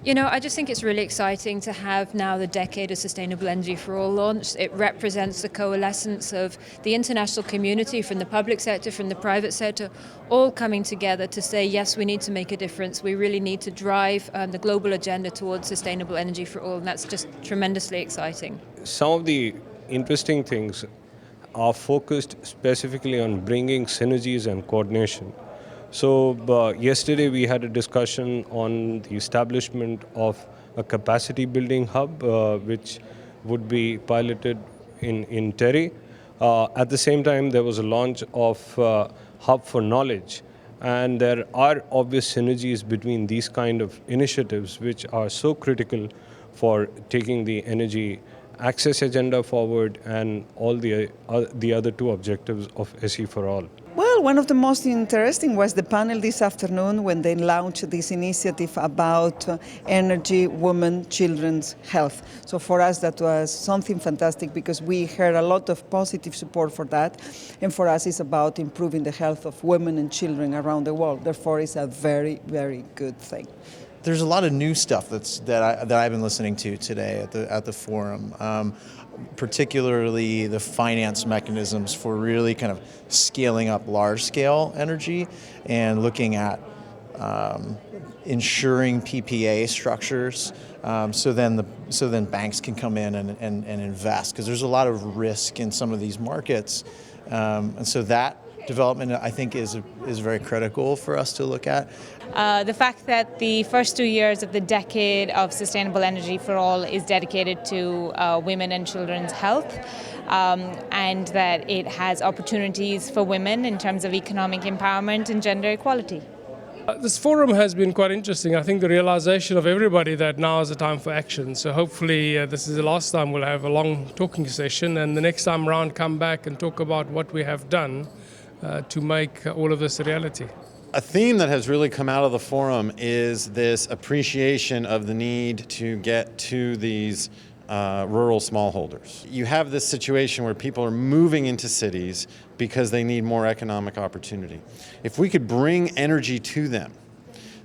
I just think it's really exciting to have now the Decade of Sustainable Energy for All launched. It represents the coalescence of the international community, from the public sector, from the private sector, all coming together to say, yes, we need to make a difference. We really need to drive the global agenda towards sustainable energy for all, and that's just tremendously exciting. Some of the interesting things are focused specifically on bringing synergies and coordination. So yesterday we had a discussion on the establishment of a capacity building hub, which would be piloted in Terry. At the same time, there was a launch of Hub for Knowledge. And there are obvious synergies between these kind of initiatives, which are so critical for taking the energy access agenda forward and all the other two objectives of SE4ALL. Well, one of the most interesting was the panel this afternoon when they launched this initiative about energy, women, children's health. So for us that was something fantastic because we heard a lot of positive support for that. And for us it's about improving the health of women and children around the world. Therefore it's a very, very good thing. There's a lot of new stuff that I've been listening to today at the forum, particularly the finance mechanisms for really kind of scaling up large-scale energy and looking at ensuring PPA structures, so then banks can come in and invest, because there's a lot of risk in some of these markets, and so that development, I think, is very critical for us to look at. The fact that the first 2 years of the Decade of Sustainable Energy for All is dedicated to women and children's health, and that it has opportunities for women in terms of economic empowerment and gender equality. This forum has been quite interesting. I think the realization of everybody that now is the time for action. So hopefully this is the last time we'll have a long talking session, and the next time around come back and talk about what we have done to make all of this a reality. A theme that has really come out of the forum is this appreciation of the need to get to these rural smallholders. You have this situation where people are moving into cities because they need more economic opportunity. If we could bring energy to them,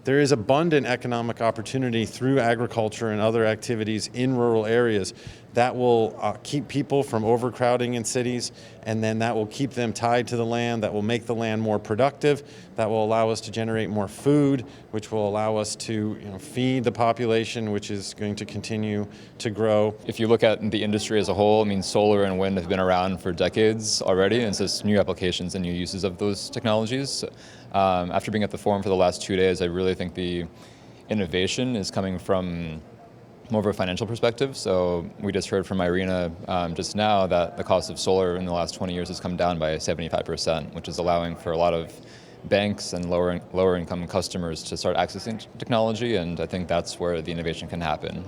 there is abundant economic opportunity through agriculture and other activities in rural areas that will keep people from overcrowding in cities, and then that will keep them tied to the land, that will make the land more productive, that will allow us to generate more food, which will allow us to feed the population, which is going to continue to grow. If you look at the industry as a whole, I mean, solar and wind have been around for decades already, and it's just new applications and new uses of those technologies. After being at the forum for the last 2 days, I really think the innovation is coming from more of a financial perspective. So we just heard from Irina just now that the cost of solar in the last 20 years has come down by 75%, which is allowing for a lot of banks and lower income customers to start accessing technology, and I think that's where the innovation can happen.